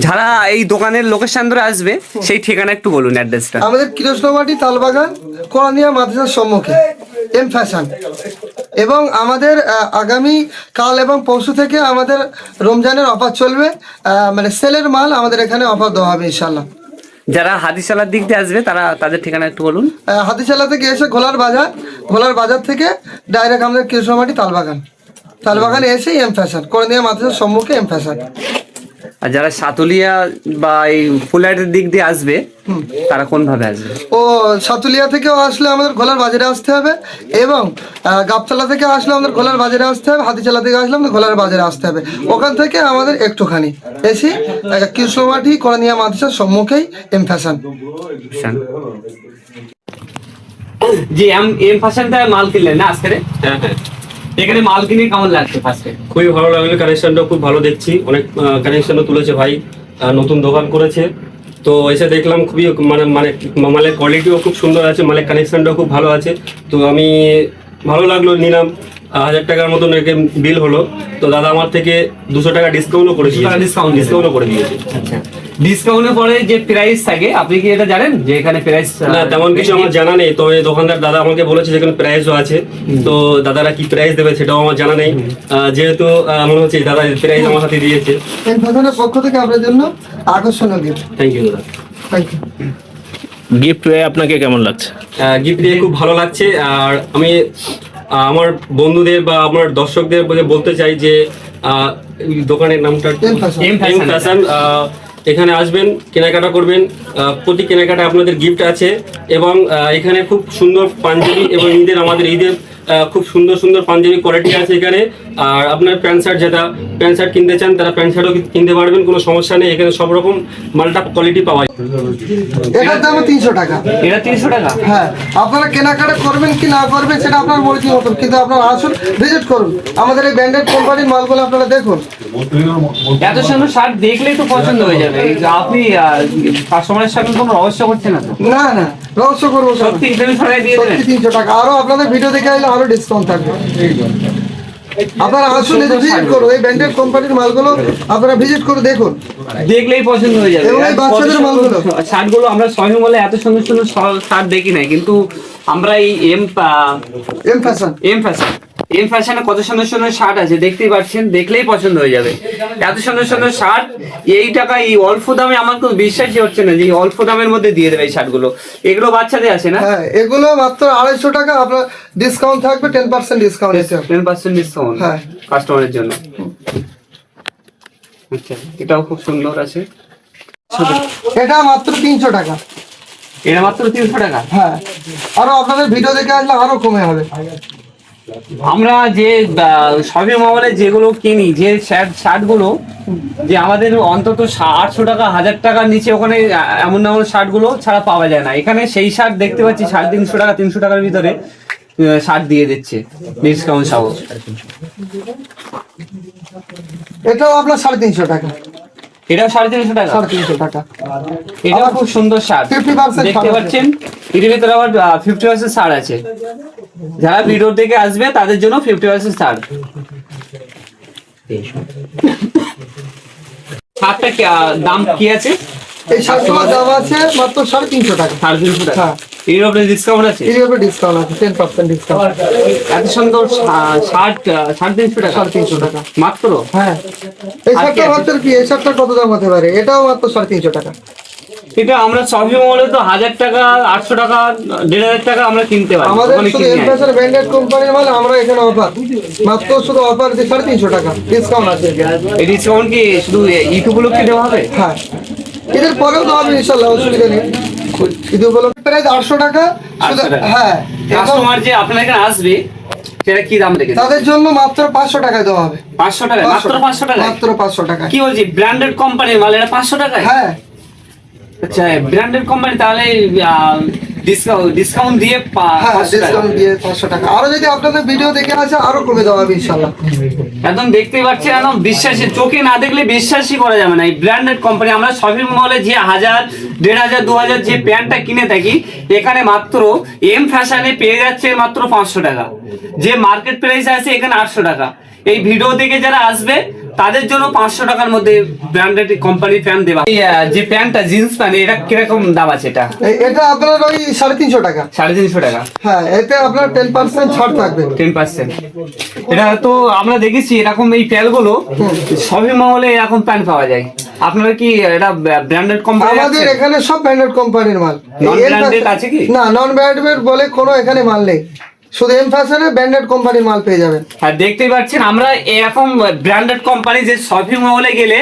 যারা এই দোকানের লোকেশন ধরে আসবে সেই ঠিকানা একটু বলুন, অ্যাড্রেসটা। আমাদের কৃষ্ণমাটি তালবাগান কোরআনিয়া মাদ্রাসার সম্মুখে এম ফ্যাশন। এবং আমাদের আগামী কাল এবং পরশু থেকে আমাদের রমজানের অফার চলবে, মানে সেলের মাল আমাদের এখানে অফার দেওয়া হবে ইনশাল্লাহ। যারা হাতিশালার দিক দিয়ে আসবে তারা তাদের ঠিকানা একটু বলুন। হাতিশালা থেকে এসে ঘোলার বাজার থেকে ডাইরেক্ট আমাদের কৃষ্ণমাটি তালবাগানে এসে এম ফ্যাশন কোরআনিয়া মাদ্রাসার সম্মুখে এম ফ্যাশন। আর যারা সাতুলিয়া বা এই ফুলহাটের দিক দিয়ে আসবে তারা কোন ভাবে আসবে? ও সাতুলিয়া থেকেও আসলে আমাদের ঘোলার বাজারে আসতে হবে, এবং গাবতলা থেকে আসলে আমাদের ঘোলার বাজারে আসতে হবে, হাতিচালা থেকে আসলে আমাদের ঘোলার বাজারে আসতে হবে। ওখান থেকে আমাদের একটুখানি এসে কৃষ্ণমাটি কোরআনিয়া মাদ্রাসার সম্মুখেই এম ফ্যাশন। জি, এম ফ্যাশনটা মাল কিনলেন না আজকে? হ্যাঁ হ্যাঁ, এখানে মাল কিনে কেমন লাগছে? ফার্স্টে খুবই ভালো লাগলো, কানেকশনটা খুব ভালো দেখছি, অনেক কানেকশনও তুলেছে ভাই, নতুন দোকান করেছে। তো এসে দেখলাম খুবই মালের কোয়ালিটিও খুব সুন্দর আছে, মালের কানেকশনটাও খুব ভালো আছে। তো আমি ভালো লাগলো, নিলাম। 1000 টাকার মতন বিল হলো। তো দাদা আমার থেকে 200 টাকা ডিসকাউন্টও করে দিয়েছে। ডিসকাউন্টও করে দিয়েছে। আচ্ছা, ডিসকাউন্টের পরে যে প্রাইস থাকে আপনি কি এটা জানেন যে এখানে প্রাইস? না, তেমন কিছু আমার জানা নেই। তো এই দোকানদার দাদা আমাকে বলেছে যেখানে প্রাইসও আছে। তো দাদারা কি প্রাইস দেবে সেটাও আমার জানা নেই, যেহেতু মনে হচ্ছে দাদা প্রাইস আমার হাতে দিয়েছে। এম ফ্যাশনের পক্ষ থেকে আপনার জন্য আকর্ষণীয় গিফট। থ্যাংক ইউ দাদা। Thank you. গিফট পেয়ে আপনাকে কেমন লাগছে? গিফট দিয়ে খুব ভালো লাগছে। আর আমি আমার বন্ধুদের বা আমার দর্শকদের বলতে চাই যে এই দোকানের নামটা এম এম ফ্যাশন। এখানে আসবেন, কেনাকাটা করবেন, প্রতি কেনাকাটা আপনাদের গিফট আছে। এবং এখানে খুব সুন্দর পাঞ্জাবি এবং আমাদের ঈদের খুব সুন্দর সুন্দর পাঞ্জাবি কোয়ালিটি আছে এখানে। আর আপনার প্যান্ট শার্ট কিনতে চান তারা প্যান্ট শার্টও কিনতে পারবেন, কোনো সমস্যা নেই। এখানে সব রকম মালটা কোয়ালিটি পাওয়া যায়। এটার দাম 300 টাকা। এটা 300 টাকা? হ্যাঁ, আপনারা কেনাকাটা করবেন কি না করবেন সেটা আপনার মর্জি মতন, কিন্তু আপনারা আসুন, ভিজিট করুন, আমাদের এই ব্র্যান্ডেড কোম্পানির মালগুলো আপনারা দেখুন। এত সুন্দর শার্ট দেখলেই তো পছন্দ হয়ে যাবে। আপনি কাস্টমারের সঙ্গে কোনো রহস্য করছেন না তো? না না, রহস্য করবো কেন? সত্যি তুমি সরাই দিয়ে দেবেন? 300 টাকা। আরো আপনাদের ভিডিও দেখে আসলে আরো ডিসকাউন্ট থাকবে। আপনারা আসুন, ভিজিট করুন, এই ব্র্যান্ডেড কোম্পানির মালগুলো আপনারা ভিজিট করে দেখুন, দেখলেই পছন্দ হয়ে যাবে। এবং এই বাচ্চাদের মালগুলো, শার্টগুলো আমরা শপিং মলে এত সুন্দর সুন্দর শার্ট দেখি নাই, কিন্তু আমরা এই এম ফ্যাশনে কত সুন্দর সুন্দর শার্ট আছে দেখতেই পাচ্ছেন, দেখলেই পছন্দ হয়ে যাবে। এত সুন্দর সুন্দর শার্ট এই টাকা, এই অল্প দামে আমার কোনো বিশ্বাসই হচ্ছে না যে এই অল্প দামের মধ্যে দিয়ে দেবে এই শার্টগুলো। এগুলো বাচ্চাদের আছে না? হ্যাঁ, এগুলো মাত্র 250 টাকা। আপনার ডিসকাউন্ট থাকবে 10% ডিসকাউন্ট। 10% ডিসকাউন্ট হ্যাঁ, কাস্টমারের জন্য। আচ্ছা, এটাও খুব সুন্দর আছে। এটা মাত্র 300 টাকা। এটা মাত্র 300 টাকা? হ্যাঁ, আরো আপনাদের ভিডিও দেখে আসলে আরো কমে হবে। আমরা যে শপিং মলে যেগুলো কিনি, যে শার্টগুলো, যে আমাদের অন্তত 800 টাকা 1000 টাকার নিচে ওখানে এমন শার্টগুলো ছাড়া পাওয়া যায় না। এখানে সেই শার্ট দেখতে পাচ্ছি 350 টাকা 300 টাকার ভিতরে শার্ট দিয়ে দিচ্ছে ডিসকাউন্ট সহ। এটাও আপনার 350 টাকা। এটাও 350 টাকা? 350 টাকা। এটাও খুব সুন্দর শার্ট 50% দেখতে পাচ্ছেন। এর ভিতরে আবার 50% ছাড় আছে। যারা ভিডিও থেকে আসবে তাদের জন্য 50% ছাড়। শার্টটা দাম কি আছে? এই শার্টগুলোর দাম আছে মাত্র 350 টাকা। 350 টাকা? হ্যাঁ, এর উপরে ডিসকাউন্ট আছে? এর উপরে ডিসকাউন্ট আছে 10% ডিসকাউন্ট। এত সুন্দর শার্ট 350 টাকা? 350 টাকা মাত্র? হ্যাঁ। এই শার্টটা মাত্র কি, এই শার্টটা কত দাম হতে পারে? এটাও মাত্র 350 টাকা। এটা আমরা শপিং মলে তো 1000 টাকা 800 টাকা 1500 টাকা আমরা কিনতে পারি। আমাদের শুধু এম ফ্যাশন ব্র্যান্ডেড কোম্পানির মাল, আমরা এখানে অফার মাত্র শুধু অফার দিয়ে 350 টাকা ডিসকাউন্ট আছে। এই ডিসকাউন্ট কি শুধু ঈদ উপলক্ষে দেওয়া হবে? হ্যাঁ, ঈদের পরেও তো হবে ইনশাআল্লাহ, অসুবিধা নেই। ঈদ উপলক্ষে প্রাইস 800 টাকা। হ্যাঁ, কাস্টমার যে আপনার এখানে আসবে সেটা কি দাম রেখেছে? তাদের জন্য মাত্র 500 টাকায় দেওয়া হবে। 500 টাকা? মাত্র 500 টাকা? মাত্র 500 টাকা। কি বলছি, ব্র্যান্ডেড কোম্পানির মাল এটা 500 টাকায়? হ্যাঁ। আচ্ছা, ব্র্যান্ডেড কোম্পানি, তাহলে ডিসকাউন্ট দিয়ে হ্যাঁ, ডিসকাউন্ট দিয়ে 500 টাকা। আরো যদি আপনাদের ভিডিও দেখে আসে আরো কমে দেওয়া হবে ইনশাআল্লাহ। একদম দেখতে পাচ্ছি, একদম বিশ্বাসী, চোখে না দেখলে বিশ্বাসই করা যাবে না। এই ব্র্যান্ডেড কোম্পানি আমরা শপিং মলে যে 1000 1500 2000 যে প্যান্টটা কিনে থাকি, এখানে মাত্র এম ফ্যাশনে পেয়ে যাচ্ছে মাত্র 500 টাকা। যে মার্কেট প্রাইস আছে এখানে 800 টাকা। এই ভিডিও দেখে যারা আসবে তাদের জন্য 500 টাকার মধ্যে ব্র্যান্ডেড কোম্পানি প্যান্ট দেওয়া। এই, যে প্যান্টটা জিন্স প্যান্ট এটা কিরকম দাম আছে এটা? এটা আপনার ওই 350 টাকা। 350 টাকা। হ্যাঁ, এতে আপনার 10% ছাড় থাকবে। 10%। এটা তো আমরা দেখেছি এরকম এই প্যান্টগুলো সবই মহলে এরকম প্যান্ট পাওয়া যায়। আপনারা কি এটা ব্র্যান্ডেড কোম্পানি? আমাদের এখানে সব ব্র্যান্ডেড কোম্পানির মাল। নন ব্র্যান্ডেড আছে কি? না, নন ব্র্যান্ডেড বলে কোনো এখানে মাল নেই, শুধু এম ফ্যাশনে ব্র্যান্ডেড কোম্পানির মাল পেয়ে যাবেন। আর দেখতেই পাচ্ছেন আমরা এরকম ব্র্যান্ডেড কোম্পানি যে শপিং মহলে গেলে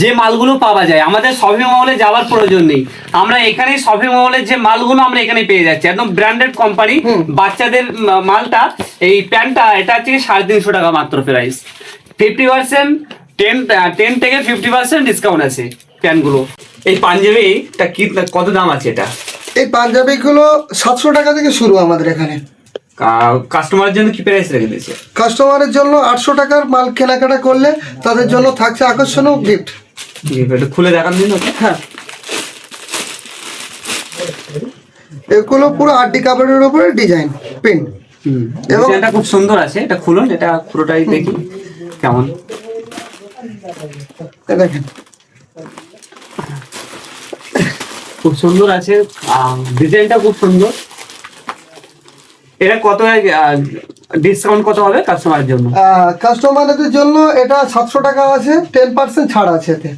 যে মালগুলো পাওয়া যায়, আমাদের শপিং মহলে যাওয়ার প্রয়োজন নেই, আমরা এখানেই শপিং মহলের যে মালগুলো আমরা এখানে পেয়ে যাচ্ছি, একদম ব্র্যান্ডেড কোম্পানি। বাচ্চাদের মালটা এই প্যান্টটা এটা হচ্ছে 350 টাকা মাত্র প্রাইস। 50% 10 থেকে 50% ডিসকাউন্ট আছে প্যান্টগুলো। এই পাঞ্জাবিটা কি কত দাম আছে এটা? এই পাঞ্জাবিগুলো 700 টাকা থেকে শুরু আমাদের এখানে। কাস্টমারের জন্য কি প্রাইস রেখে দিয়েছে? কাস্টমারের জন্য 800 টাকার মাল কেনাকাটা করলে তাদের জন্য থাকছে আকর্ষণীয় গিফট। এটা খুলে দেখান দিন। হ্যাঁ, এগুলো পুরো আড্ডি কাপড়ের উপরে ডিজাইন প্রিন্ট এবং এটা খুব সুন্দর আছে। এটা খুলুন, এটা পুরোটাই দেখি কেমন। দেখেন খুব সুন্দর আছে, ডিজাইনটা খুব সুন্দর। এটা কত ডিসকাউন্ট কত হবে কাস্টমারের জন্য? কাস্টমারদের জন্য এটা 700 টাকা আছে, 10% ছাড় আছে এতে।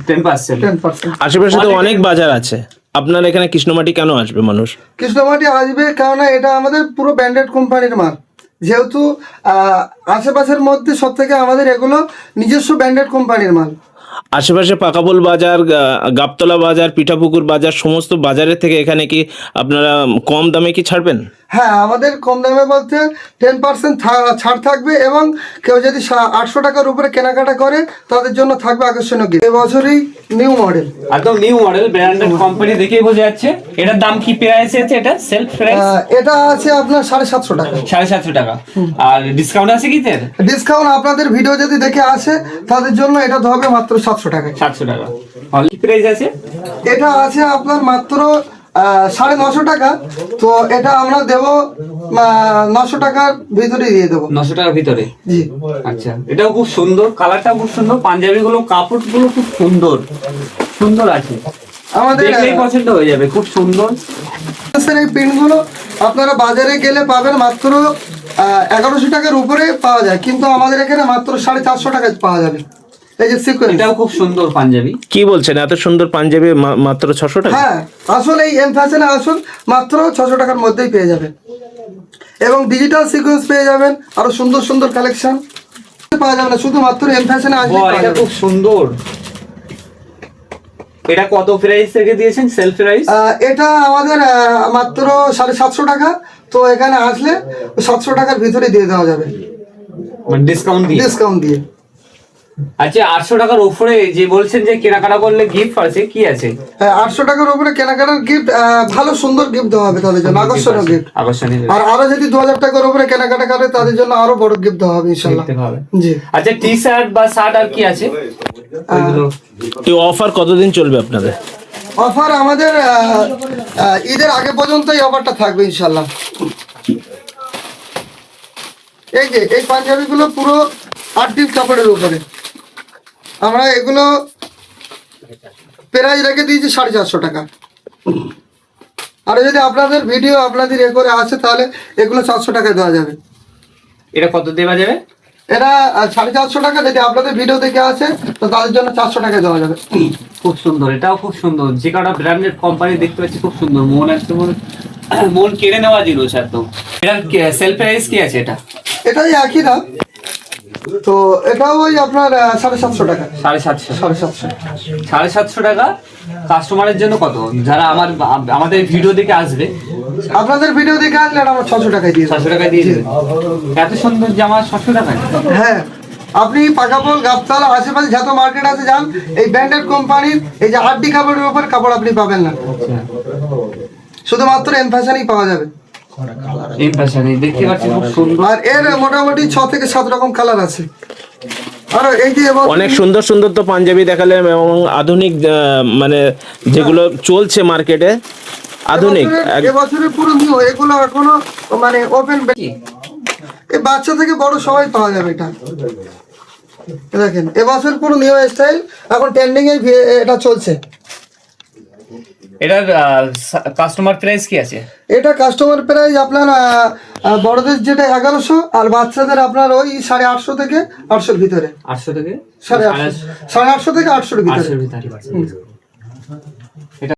10%। 10%। আশেপাশে তো অনেক বাজার আছে, আপনার এখানে কৃষ্ণমাটি কেন আসবে মানুষ? কৃষ্ণমাটি আসবে কারণ এটা আমাদের পুরো ব্র্যান্ডেড কোম্পানির মাল, যেহেতু আশেপাশের মধ্যে সব থেকে আমাদের এগুলো নিজস্ব ব্র্যান্ডেড কোম্পানির মাল। আশেপাশে পাকাপোল বাজার, গাবতলা বাজার, পিঠাপুকুর বাজার, সমস্ত বাজারের থেকে এখানে কি আপনারা কম দামে কি ছাড়বেন? হ্যাঁ, আমাদের কম দামে বলতে 10% ছাড় থাকবে এবং কেউ যদি 800 টাকার উপরে কেনাকাটা করে তাদের জন্য থাকবে আকর্ষণীয় গিফট। এবছরই নিউ মডেল, একদম নিউ মডেল ব্র্যান্ডেড কোম্পানি দেখেই বোঝা যাচ্ছে। এটার দাম কি প্রাইস আছে? এটা সেলফ প্রাইস এটা আছে আপনার 750 টাকা। 750 টাকা। আর ডিসকাউন্ট আছে কি এর? ডিসকাউন্ট আপনাদের ভিডিও যদি দেখে আসে তাদের জন্য এটা হবে মাত্র 700 টাকা। 700 টাকা। আর কি প্রাইস আছে? এটা আছে আপনার মাত্র 950 টাকা। তো এটা আমরা দেব 900 টাকার ভিতরে দিয়ে দেবো। 900 টাকার ভিতরে? জি। আচ্ছা, এটাও খুব সুন্দর, কালারটা খুব সুন্দর, পাঞ্জাবি গুলো কাপড়গুলো খুব সুন্দর সুন্দর আছে, আমাদের দেখলেই পছন্দ হয়ে যাবে, খুব সুন্দর। এই প্রিন্টগুলো আপনারা বাজারে গেলে পাবেন মাত্র 1100 টাকার উপরে পাওয়া যায়, কিন্তু আমাদের এখানে মাত্র 450 টাকায় পাওয়া যাবে। এই যে সিকোয়েন্স, এটাও খুব সুন্দর পাঞ্জাবি। কি বলছেন, এত সুন্দর পাঞ্জাবি মাত্র 600 টাকা? হ্যাঁ, আসলে এই এম ফ্যাশনে আসুন, মাত্র 600 টাকার মধ্যেই পেয়ে যাবেন এবং ডিজিটাল সিকোয়েন্স পেয়ে যাবেন, আরো সুন্দর সুন্দর কালেকশন পাওয়া যাবে না, শুধুমাত্র এম ফ্যাশনে আসলে বাহ, এটা খুব সুন্দর। এটা কত প্রাইস থেকে দিয়েছেন সেল প্রাইস? এটা আমাদের মাত্র 750 টাকা। তো এখানে আসলে 700 টাকার ভিতরে দিয়ে দেওয়া যাবে, মানে ডিসকাউন্ট দিয়ে। ডিসকাউন্ট দিয়ে। আচ্ছা, 800 টাকার উপরে যে বলছেন যে কেনাকাটা করলে গিফট আছে, কি আছে? 800 টাকার উপরে কেনাকাটার গিফট, ভালো সুন্দর গিফট দেওয়া হবে তাদের জন্য, আকর্ষণীয় গিফট। আকর্ষণীয় আর আরো যদি 2000 টাকার উপরে কেনাকাটা করে তাদের জন্য আরো বড় গিফট দেওয়া হবে ইনশাআল্লাহ। দেখতে পাবে। জি। আচ্ছা, টি শার্ট বা শার্ট আর কি আছে? ওইগুলো এই অফার কতদিন চলবে আপনাদের? অফার আমাদের ঈদের আগে পর্যন্ত এই অফারটা থাকবে ইনশাআল্লাহ। এই যে এই পাঞ্জাবিগুলো পুরো 8 ডিপ কাপড়ের উপরে, আমরা এগুলো প্রাইস রেখে দিয়েছি 450 টাকা। আর যদি আপনাদের ভিডিও আপনাদের এ করে আসে তাহলে এগুলো 400 টাকায় দেওয়া যাবে। এটা কত দেওয়া যাবে? এটা 450 টাকা, যদি আপনাদের ভিডিও দেখে আসে তো তাদের জন্য 400 টাকায় দেওয়া যাবে। খুব সুন্দর, এটাও খুব সুন্দর। যে কটা ব্র্যান্ডেড কোম্পানি দেখতে পাচ্ছি খুব সুন্দর, মন একদম মন কেড়ে নেওয়া জিনিস একদম। এটার সেল প্রাইস কি আছে? এটা এটাই একই দাম, তো এটাও ওই আপনার 750 টাকা। 750। 750। 750 টাকা। কাস্টমারের জন্য কত? যারা আমাদের ভিডিও দেখে আসবে, আপনাদের ভিডিও দেখে আসলে এটা আমরা 600 টাকায় দিয়ে দেব। 600 টাকা দিয়ে দেবে। এত সুন্দর জামা 600 টাকায়? হ্যাঁ, আপনি পাকাপোল, গাবতলা, আশেপাশে যত মার্কেট আছে যান, এই ব্র্যান্ডেড কোম্পানির এই যে 8 ডি কাপড়ের উপর কাপড় আপনি পাবেন না, শুধুমাত্র এম ফ্যাশনেই পাওয়া যাবে। এই ফ্যাশনে দেখতে পাচ্ছি খুব সুন্দর। আর এর মোটামুটি 6 থেকে 7 রকম কালার আছে। আর এই যে অনেক সুন্দর সুন্দর তো পাঞ্জাবি দেখালেন, এবং আধুনিক মানে যেগুলো চলছে মার্কেটে আধুনিক। এবছরের পুরো নিউ, এগুলো এখনো মানে ওপেন। এই বাচ্চা থেকে বড় সবাই পাওয়া যাবে এটা। দেখেন এবছর পুরো নিউ স্টাইল এখন ট্রেন্ডিং এটা চলছে। এটার কাস্টমার প্রাইস কি আছে? এটা কাস্টমার প্রাইস আপনার বড়দের যেটা 1100 আর বাচ্চাদের আপনার ওই 850 থেকে 800 ভিতরে। 800 থেকে 850 থেকে 800 ভিতরে।